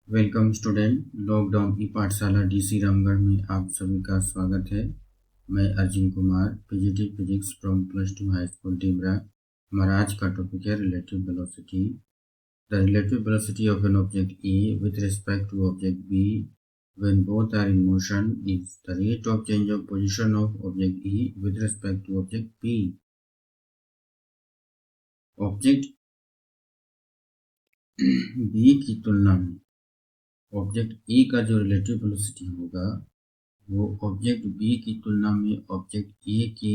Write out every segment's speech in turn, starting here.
Welcome student. Lockdown ई पाठशाला DC Ramgarh में आप सभी का स्वागत है। मैं Arjun Kumar, PGT physics from +2 high school Timra. हमारा आज का टॉपिक है relative velocity. The relative velocity of an object A with respect to object B when both are in motion is the rate of change of position of object E with respect to object B. Object B की तुलना में object A का जो relative velocity होगा वो object B की तुलना में ऑब्जेक्ट ए की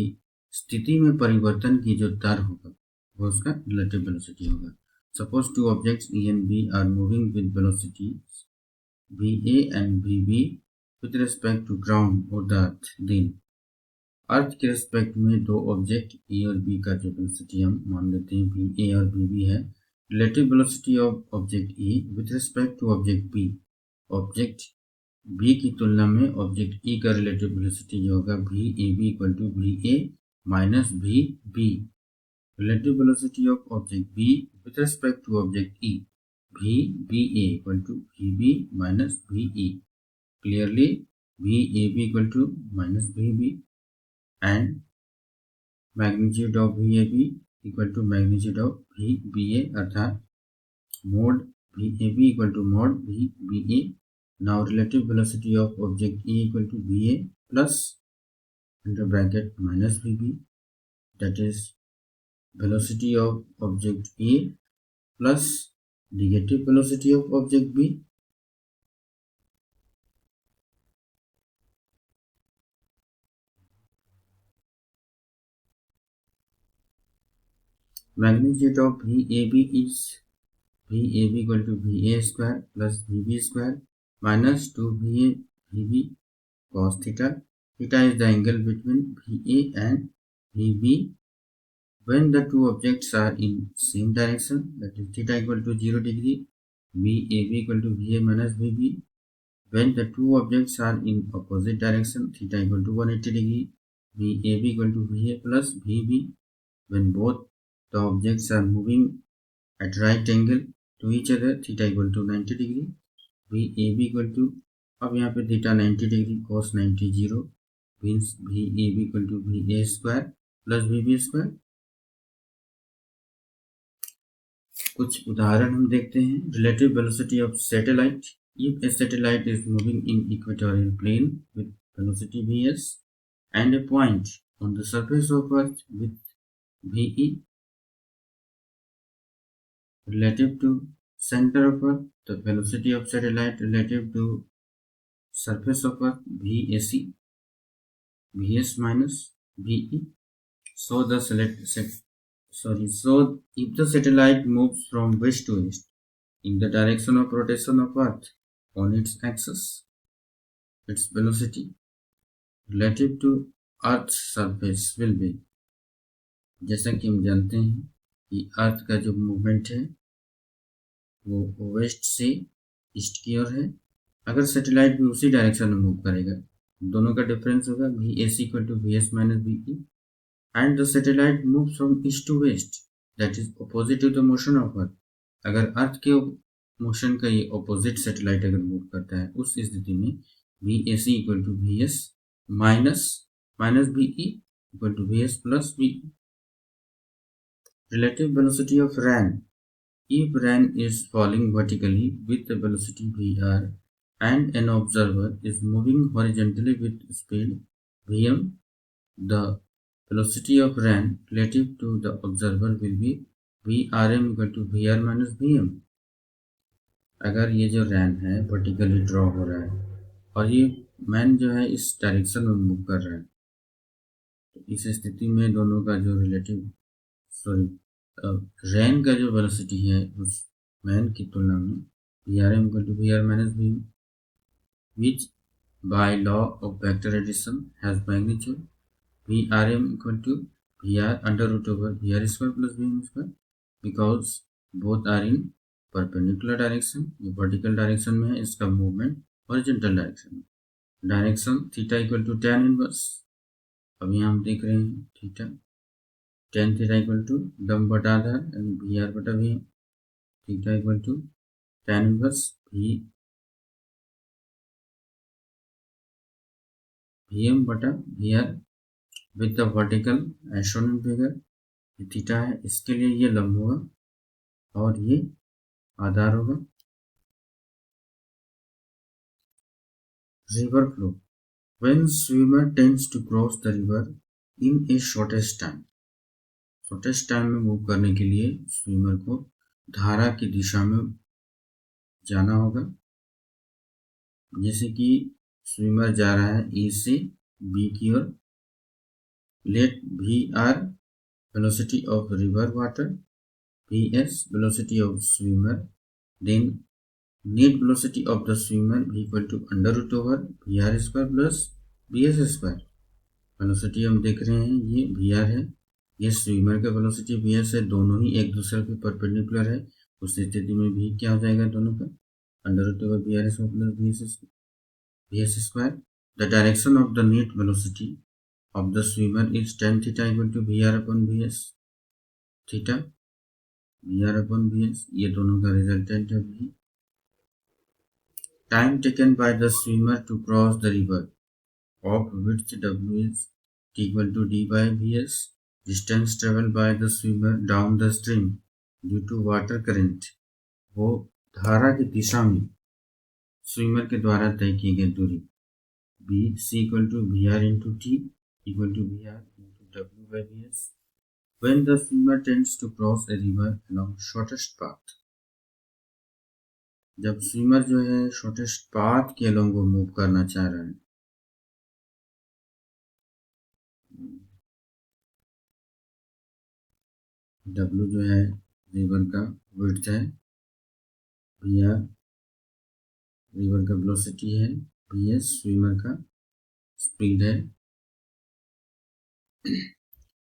स्थिति में परिवर्तन की जो दर होगा वो उसका रिलेटिव वेलोसिटी होगा। Suppose two objects A and B are moving with velocity v A and v B with respect to ground और द अर्थ। देन अर्थ के रिस्पेक्ट में दो ऑब्जेक्ट ए और बी का जो वेलोसिटी हम मान लेते हैं वी ए और वी बी है। Relative velocity of object A with respect to object B, object B की तुलना में ऑब्जेक्ट ई का रिलेटिव वेलोसिटी जो होगा V A B equal to V A minus V B. Relative velocity of object B with respect to object E V B A equal to V B minus V E. Clearly V A B equal to minus V B and magnitude of V A B equal to magnitude of V B A, अर्थात mod V A B equal to mod V B A. Now relative velocity of object E equal to VA plus under bracket minus VB, that is velocity of object A plus negative velocity of object B. Magnitude of VAB is VAB equal to VA square plus VB square minus 2VA VB cos theta. Theta is the angle between VA and VB when the two objects are in same direction, that is theta equal to 0 degree, VAB equal to VA minus VB. When the two objects are in opposite direction, theta equal to 180 degree, VAB equal to VA plus VB. When both the objects are moving at right angle to each other, theta equal to 90 degree, VAB equal to, अब यहाँ पे theta 90 degree cos 90 0 means VAB equal to VA square plus VB square. कुछ उदाहरण हम देखते हैं। Relative velocity of satellite. If a satellite is moving in equatorial plane with velocity vs and a point on the surface of earth with ve relative to center of earth, the velocity of satellite relative to surface of earth vac vs minus ve. So the so if the satellite moves from west to east in the direction of rotation of earth on its axis, its velocity relative to earth's surface will be, जैसा कि हम जानते हैं कि अर्थ का जो movement है वो वेस्ट से ईस्ट की ओर है। अगर सैटेलाइट भी उसी डायरेक्शन में मूव करेगा, दोनों का डिफरेंस होगा V S equal to V S minus V E, and the satellite move from east to west, that is opposite to the motion of earth. अगर अर्थ के मोशन का ये ऑपोजिट सैटेलाइट अगर move करता है, उस स्थिति में V S equal to V S minus minus V E equal to V S plus V. Relative velocity of RAN. If RAN is falling vertically with the velocity VR and an observer is moving horizontally with speed Vm, the velocity of RAN relative to the observer will be Vrm equal to Vr minus Vm. अगर ये जो RAN है vertically draw हो रहा है और ये man जो है इस डायरेक्शन में मूव कर रहा है, तो इस स्थिति में दोनों का जो रैन का जो वेलोसिटी है उस मैन की तुलना में Vrm equal to Vr minus Vm, which by law of vector addition has magnitude Vrm equal to Vr under root over Vr square plus Vm square, because both are in perpendicular direction। ये vertical direction में है, इसका movement horizontal direction में। Direction theta equal to tan inverse, अभी हम देख रहे हैं theta tan theta equal to लंब बटा आधार यानी वी आर बटा V M, theta equal to tan inverse V Vm बटा Vr with the vertical as shown in figure. ये थीटा है, इसके लिए ये लंब होगा और ये आधार होगा। River flow, when swimmer tends to cross the river in a shortest time, shortest time में मूव करने के लिए स्विमर को धारा की दिशा में जाना होगा। जैसे कि स्विमर जा रहा है ए से बी की ओर, let we are velocity of river water, vs velocity of swimmer, then net velocity of the swimmer equal to under root over vr square plus bs square। Velocity हम देख रहे हैं ये vr है, ये स्विमर का वेलोसिटी bs है, दोनों ही एक दूसरे के परपेंडिकुलर है। उस स्थिति में भी क्या हो जाएगा दोनों का under root over vr square plus bs square. The direction of the net velocity of the swimmer is tan theta equal to vr upon vs, theta vr upon vs, ये दोनों का रिजल्टेंट है v। Time taken by the swimmer to cross the river of width w is equal to d by vs, distance travel by the swimmer down the stream due to water current, वो धारा की दिशा में swimmer के द्वारा तय की गई दूरी b c equal to vr into t equal to vr into w by vs when the swimmer tends to cross a river along shortest path। जब स्विमर जो है शॉर्टेस्ट पाथ के अलोंग वो मूव करना चाह रहा है, W जो है रिवर का विड्थ है, VR रिवर का वेलोसिटी है, VS स्विमर का स्पीड है।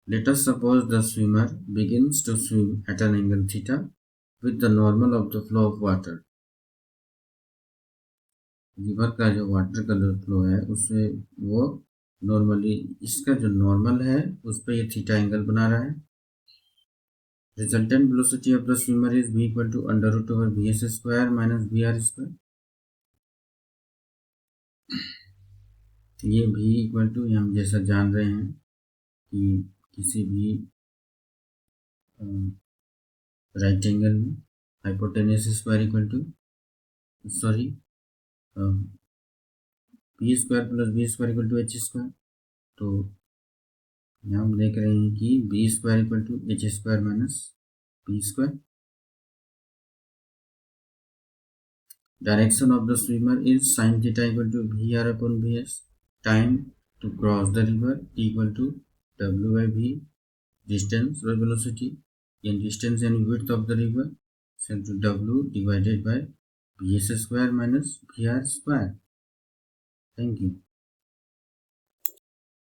Let us suppose the swimmer begins to swim at an angle theta with the normal of the flow of water। River का जो वाटर का फ्लो है उससे वो नॉर्मली, इसका जो नॉर्मल है उस पर ये थीटा एंगल बना रहा है। Resultant velocity of the swimmer is v equal to under root over vs square minus vr square. ये v इक्वल टू हम जैसा जान रहे हैं कि किसी भी राइट एंगल में hypotenuse square equal to sorry P square plus B square equal to H square. तो यहाँ हम देख रहे हैं कि B square equal to H square minus P square. Direction of the swimmer is sine theta equal to V R upon V S. Time to cross the river equal to W by V, distance by velocity, यानी distance यानी width of the river equal to W divided by V S square minus V R square. Thank you.